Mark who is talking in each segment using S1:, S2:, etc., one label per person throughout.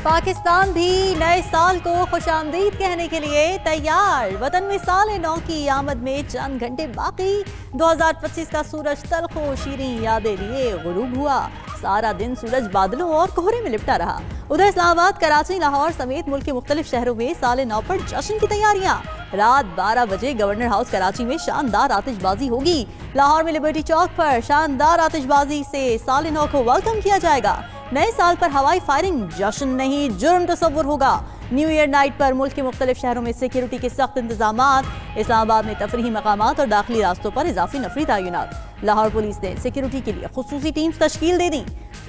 S1: पाकिस्तान भी नए साल को खुशामदीद कहने के लिए तैयार। वतन में साल नौ की आमद में चंद घंटे बाकी। 2025 का सूरज तलखो शीरीं यादें लिए गुरूब हुआ। सारा दिन सूरज बादलों और कोहरे में लिपटा रहा। उधर इस्लामाबाद, कराची, लाहौर समेत मुल्क के मुख्तलिफ शहरों में साल नौ पर जश्न की तैयारियां। रात 12 बजे गवर्नर हाउस कराची में शानदार आतिशबाजी होगी। लाहौर में लिबर्टी चौक पर शानदार आतिशबाजी से साल नौ को वेलकम किया जाएगा। नए साल पर हवाई फायरिंग जश्न नहीं जुर्म तस्वुर होगा। न्यू ईयर नाइट पर मुल्क के मुख्तलिफ शहरों में सिक्योरिटी के सख्त इंतजामात। इस्लामाबाद में तफरीही मकामात और दाखिली रास्तों पर इजाफी नफरी तैनात। लाहौर पुलिस ने सिक्योरिटी के लिए खुसूसी टीम्स तश्कील दे दी।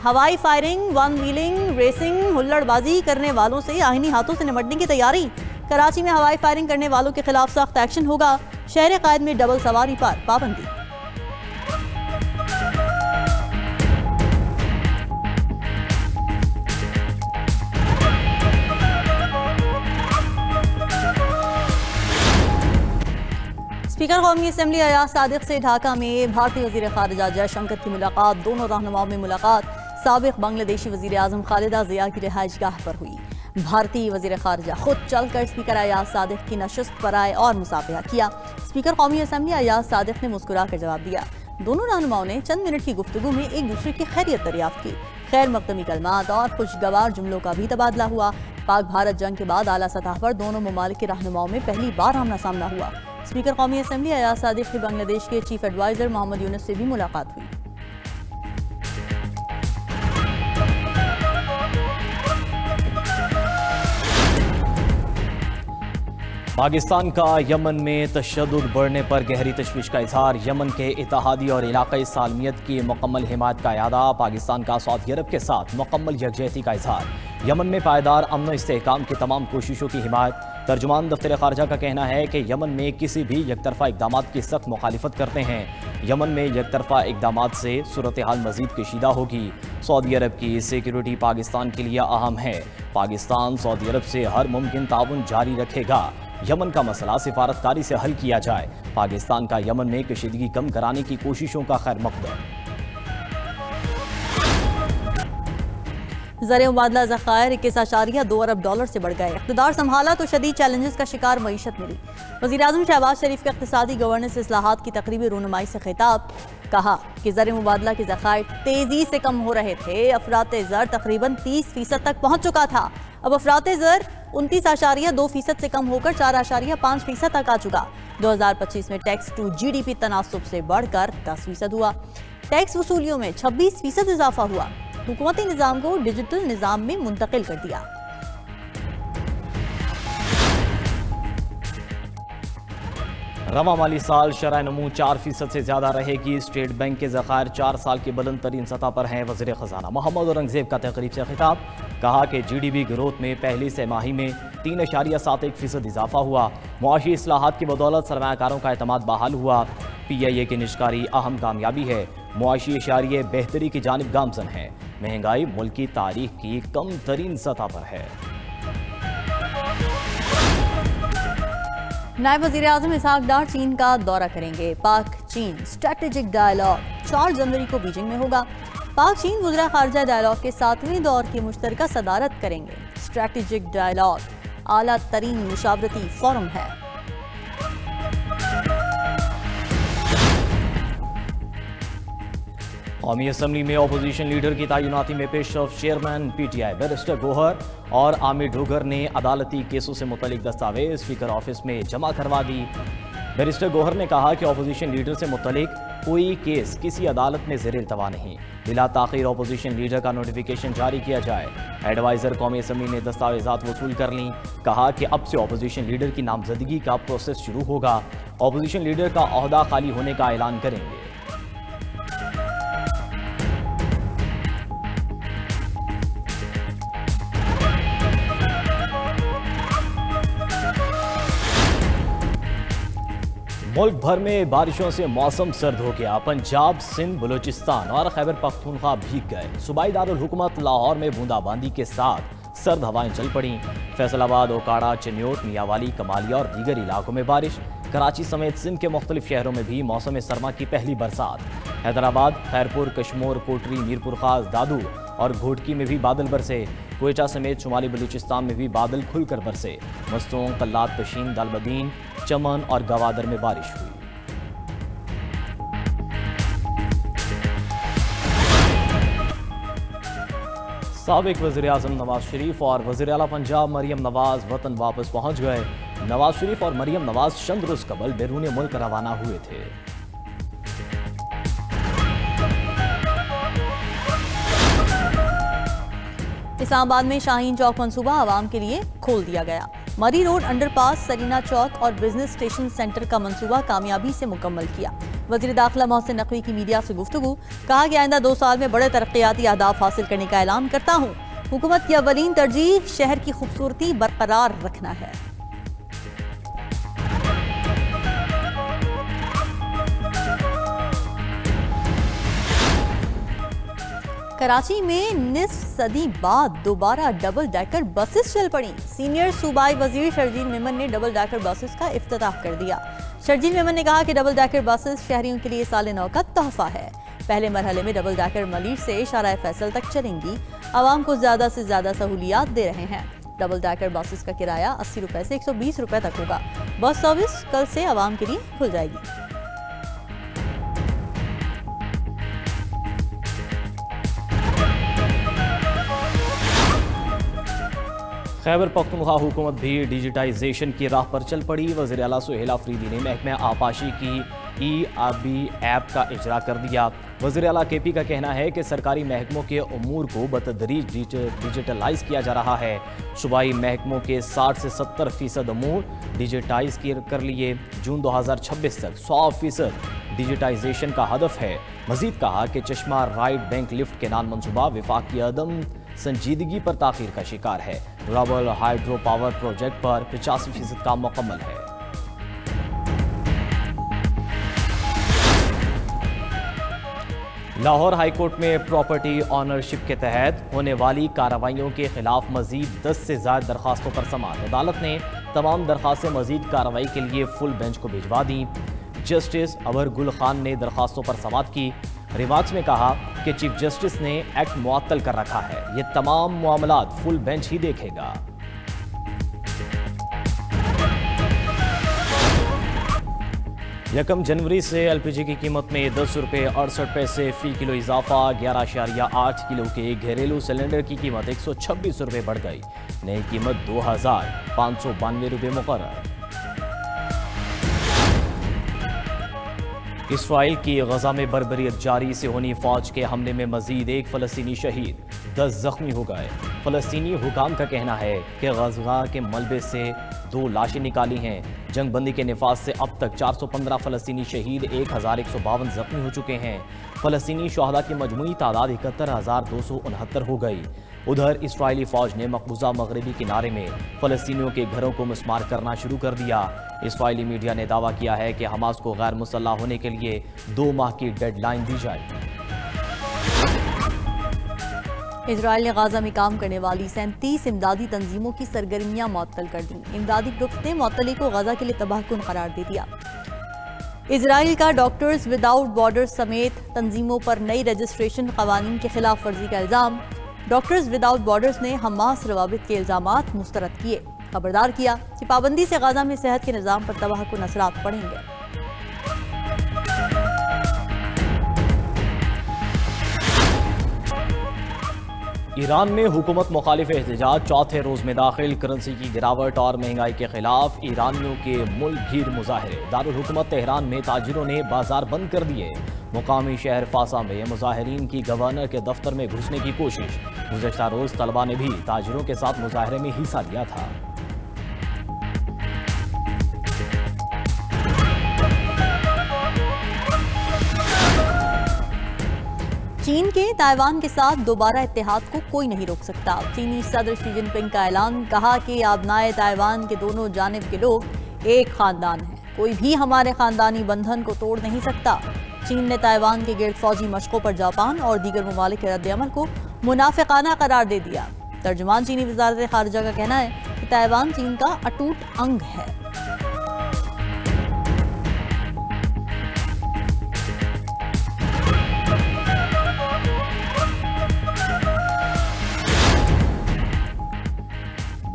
S1: हवाई फायरिंग, वन व्हीलिंग, रेसिंग, हुल्लड़बाजी करने वालों से आईनी हाथों से निपटने की तैयारी। कराची में हवाई फायरिंग करने वालों के खिलाफ सख्त एक्शन होगा। शहर कायद में डबल सवारी पर पाबंदी। स्पीकर कौमी असम्बली अयाज सादिक से ढाका में भारतीय वजीर खारजा जयशंकर की मुलाकात। दोनों रहनुमाओं में मुलाकात साबिक बांग्लादेशी वजीर आजम खालिदा जिया की रिहाइश गाह पर हुई। भारतीय वजीर खारजा खुद चलकर स्पीकर अयाज सादिक की नशस्त पर आए और मुसाफिहा किया। स्पीकर कौमी असम्बली अयाज सादिक ने मुस्कुरा कर जवाब दिया। दोनों रहनुमाओं ने चंद मिनट की गुफ्तगू में एक दूसरे की खैरियत दरियाफ्त की। खैर मकदमी कलमात और खुशगवार जुमलों का भी तबादला हुआ। पाक भारत जंग के बाद आला सतह पर दोनों ममालिक के रहनुमाओं में पहली बार आमना सामना हुआ। स्पीकर कौमी असम्बली अयाज सादिक की बांग्लादेश के चीफ एडवाइजर मोहम्मद यूनुस से भी मुलाकात हुई।
S2: पाकिस्तान का यमन में तशद्दुद बढ़ने पर गहरी तशवीश का इजहार। यमन के इत्तेहादी और इलाकाई सालमियत की मुकम्मल हिमायत का इरादा। पाकिस्तान का सऊदी अरब के साथ मुकम्मल यकजहती का इजहार। यमन में पायदार अमन इस्तेहकाम की तमाम कोशिशों की हिमायत। तर्जुमान दफ्तर खारजा का कहना है कि यमन में किसी भी यकतरफा इकदामात की सख्त मुखालिफत करते हैं। यमन में यकतरफा इकदामात से सूरत हाल मजीद कशीदा होगी। सऊदी अरब की सिक्योरिटी पाकिस्तान के लिए अहम है। पाकिस्तान सऊदी अरब से हर मुमकिन ताउन जारी रखेगा। यमन का मसला सिफारतकारी से हल किया जाए। पाकिस्तान का यमन में कशीदगी कम कराने की कोशिशों का खैर मकदम।
S1: ज़र मुबादला ज़खायर 21.2 अरब डॉलर से बढ़ गए। इक़्तिदार संभाला तो शदीद चैलेंजेस का शिकार मईशत मिली। वज़ीर आज़म शहबाज शरीफ के इक़्तिसादी गवर्नेंस इस्लाहात की तकरीबी रूनुमाई से खिताब। कहा कि ज़र मुबादला के ज़खायर तेज़ी से कम हो रहे थे। अफराते ज़र तकरीबन 30% तक पहुँच चुका था। अब अफराते ज़र 29.2% से कम होकर 4.5% तक आ चुका। 2025 में टैक्स टू GDP तनासुब से बढ़कर 10% हुआ। टैक्स वसूलियों में 26% इजाफा हुआ। हुकूमती निज़ाम को डिजिटल निज़ाम में मुंतकिल कर दिया।
S2: रवा माली साल शरह नमू 4% से ज्यादा रहेगी। स्टेट बैंक के ज़खायर 4 साल की बुलंद तरीन सतह पर हैं। वज़ीर ख़जाना मोहम्मद औरंगज़ेब का तकरीब से खिताब। कहा कि GDP ग्रोथ में पहली तिमाही में 3.71% इजाफा हुआ। मुआशी इस्लाहात की बदौलत सरमायाकारों का एतमाद बहाल हुआ। PIA की निष्कारी अहम कामयाबी है। मुआशी इशारिये बेहतरी की जानिब गामजन है। महंगाई मुल्क की तारीख की कम तरीन सतह पर है।
S1: नायब वज़ीर आज़म इसहाक डार चीन का दौरा करेंगे। पाक चीन स्ट्रेटेजिक डायलॉग 4 जनवरी को बीजिंग में होगा। पाक चीन वज़ीर ख़ारजा डायलॉग के 7वें दौर की मुश्तरका सदारत करेंगे। स्ट्रेटेजिक डायलॉग आला तरीन मुशावरती फोरम है।
S2: कौमी असम्बली में अपोजिशन लीडर की तैनाती में पेशरफ चेयरमैन PTI बैरिस्टर गोहर और आमिर ढोगर ने अदालती केसों से मुतल्लिक दस्तावेज स्पीकर ऑफिस में जमा करवा दी। बैरिस्टर गोहर ने कहा कि अपोजिशन लीडर से मुतल्लिक कोई केस किसी अदालत में ज़ेर इल्तवा नहीं। बिला ताख़ीर अपोजिशन लीडर का नोटिफिकेशन जारी किया जाए। एडवाइज़र कौमी असम्बली ने दस्तावेजात वसूल कर लीं। कहा कि अब से अपोजिशन लीडर की नामजदगी का प्रोसेस शुरू होगा। अपोजिशन लीडर का ओहदा खाली होने का ऐलान करेंगे। मुल्क भर में बारिशों से मौसम सर्द हो गया। पंजाब, सिंध, बलूचिस्तान और खैबर पख्तूनख्वा भीग गए। सूबाई दारुल हुकूमत लाहौर में बूंदाबांदी के साथ सर्द हवाएं चल पड़ी। फैसलाबाद, ओकाड़ा, चिन्योट, मियावाली, कमालिया और दीगर इलाकों में बारिश। कराची समेत सिंध के मुख्तलिफ शहरों में भी मौसम सरमा की पहली बरसात। हैदराबाद, खैरपुर, कश्मोर, कोटरी, मीरपुर खास, दादू और घोटकी में भी बादल बरसे। क्वेटा समेत शुमाली बलूचिस्तान में भी बादल खुलकर बरसे। मस्तों, कल्लात, पशीन, दालबदीन, चमन और गवादर में बारिश हुई। साबिक वज़ीर-ए-आज़म नवाज शरीफ और वज़ीर-ए-आला पंजाब मरियम नवाज वतन वापस पहुंच गए। नवाज शरीफ और मरियम नवाज चंद रोज कबल बैरून मुल्क रवाना हुए थे।
S1: इस्लामाबाद में शाहीन चौक मंसूबा आवाम के लिए खोल दिया गया। मरी रोड अंडरपास, सरीना चौक और बिजनेस स्टेशन सेंटर का मंसूबा कामयाबी से मुकम्मल किया। वज़ीर दाखिला मोहसिन नकवी की मीडिया से गुफ्तगू, कहा कि आइंदा 2 साल में बड़े तरक्याती अहदाफ हासिल करने का ऐलान करता हूँ। हुकूमत की अवलीन तरजीह शहर की खूबसूरती बरकरार रखना है। कराची में निस्फ सदी बाद दोबारा डबल डेकर बसेस चल पड़ी। सीनियर सूबाई वजीर शर्जील मेमन ने डबल डेकर बसेस का इफ्तिताह कर दिया। शर्जील मेमन ने कहा कि डबल डेकर बसेस शहरियों के लिए साल नौ का तोहफा है। पहले मरहले में डबल डेकर मलीर से शाराए फैसल तक चलेंगी। आवाम को ज्यादा से ज्यादा सहूलियात दे रहे हैं। डबल डेकर बसेस का किराया 80 रुपए से 120 रुपए तक होगा। बस सर्विस कल से आवाम के लिए खुल जाएगी।
S2: खैबर पख्तूनख्वा हुकूमत भी डिजिटाइजेशन की राह पर चल पड़ी। वज़ीर आला सुहेल अफरीदी ने महकमा आपाशी की ई-आबी ऐप का इजरा कर दिया। वज़ीर आला केपी का कहना है कि सरकारी महकमों के उमूर को बतदरीज डिजिटलाइज किया जा रहा है। सूबाई महकमों के 60 से 70% उमूर डिजिटाइज कर लिए। जून 2026 तक 100% डिजिटाइजेशन का हदफ है। मजीद कहा कि चश्मा राइट बैंक लिफ्ट के नान मनसूबा विफाक की अदम संजीदगी पर ताखीर का शिकार है। रबल हाइड्रो पावर प्रोजेक्ट पर 85% काम मुकम्मल है। लाहौर हाईकोर्ट में प्रॉपर्टी ऑनरशिप के तहत होने वाली कार्रवाइयों के खिलाफ मजीद 10 से ज्यादा दरखास्तों पर समाअत। अदालत ने तमाम दरखास्तें मजीद कार्रवाई के लिए फुल बेंच को भिजवा दी। जस्टिस अबर गुल खान ने दरखास्तों पर समाअत की। रिवाज में कहा कि चीफ जस्टिस ने एक्ट मुअत्तल कर रखा है। ये तमाम मामलात फुल बेंच ही देखेगा। यकम जनवरी से एलपीजी की कीमत में 10 रुपये 68 पैसे फी किलो इजाफा। 11.8 किलो के घरेलू सिलेंडर की कीमत 126 रुपये बढ़ गई। नई कीमत 2592 रुपये मुकर्रर। इसराइल की गजा में बर्बरियत जारी से होनी फौज के हमले में मजीद एक फ़लस्तीनी शहीद, 10 जख्मी हो गए। फ़लस्तीनी हुकाम का कहना है कि गजा के मलबे से 2 लाशें निकाली हैं। जंग बंदी के निफाज से अब तक 415 फ़लस्तीनी शहीद, 1152 जख्मी हो चुके हैं। फ़लस्तीनी शहदा की मजमूई तादाद 71,269 हो गई। उधर इसराइली फ़ौज ने मकबूजा मगरबी किनारे में फ़लस्तीनियों के घरों को मिसमार करना शुरू कर दिया। इसराइली मीडिया ने दावा किया है कि हमास को गैर मुसल्लह होने के लिए 2 माह की डेडलाइन दी जाएगी।
S1: इजराइल ने गाजा में काम करने वाली 37 इमदादी तंजीमों की सरगर्मियां मुअत्तल कर दी। इमदादी ग्रुप्स ने मुअत्तली को गाजा के लिए तबाहकुन करार दे दिया। इजराइल का डॉक्टर्स विदाउट बॉर्डर्स समेत तंजीमों पर नई रजिस्ट्रेशन कवानीन की खिलाफ वर्जी का इल्ज़ाम। डॉक्टर्स विदाउट बॉर्डर्स ने हमास रवाबित के इल्ज़ामात मुस्तरद किए। खबरदार किया कि पाबंदी से गाजा में सेहत के निज़ाम पर तबाहकुन असरात पड़ेंगे।
S2: ईरान में हुकूमत मुखालिफ एहतजाज चौथे रोज में दाखिल। करेंसी की गिरावट और महंगाई के खिलाफ ईरानियों के मुल्क भीड़ मुजाहरे। दारुल हुकूमत तेहरान में ताजिरों ने बाजार बंद कर दिए। मुकामी शहर फासा में मुजाहिरीन की गवर्नर के दफ्तर में घुसने की कोशिश। गुज़श्ता रोज तलबा ने भी ताजिरों के साथ मुजाहरे में हिस्सा लिया था।
S1: चीन के ताइवान के साथ दोबारा इत्तेहाद को कोई नहीं रोक सकता। चीनी सदर शी जिनपिंग का ऐलान, कहा कि आबनाए ताइवान के दोनों जानिब के लोग एक खानदान हैं। कोई भी हमारे खानदानी बंधन को तोड़ नहीं सकता। चीन ने ताइवान के गिर्द फौजी मशकों पर जापान और दीगर ममालिक के रद्द-ए-अमल को मुनाफिकाना करार दे दिया। तर्जुमान चीनी वज़ारत ख़ारिजा का कहना है कि ताइवान चीन का अटूट अंग है।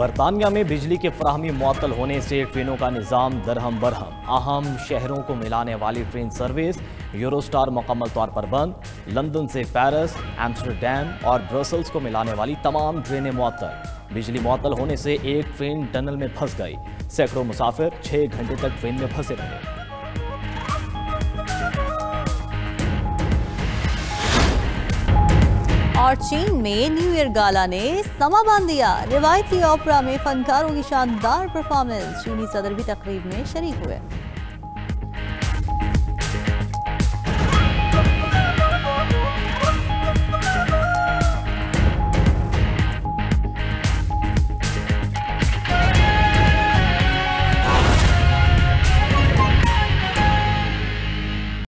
S2: बरतानिया में बिजली की फराहमी मुअत्तल होने से ट्रेनों का निज़ाम दरहम बरहम। अहम शहरों को मिलाने वाली ट्रेन सर्विस यूरोस्टार मुकम्मल तौर पर बंद। लंदन से पेरिस, एम्स्टरडैम और ब्रसल्स को मिलाने वाली तमाम ट्रेनें मुअत्तल। बिजली मुअत्तल होने से एक ट्रेन टनल में फंस गई। सैकड़ों मुसाफिर 6 घंटे तक ट्रेन में फंसे रहे।
S1: और चीन में न्यू ईयर गाला ने समा बांध दिया। रिवायती ओपेरा में फनकारों की शानदार परफॉर्मेंस। चीनी सदर भी तकरीब में शरीक हुए।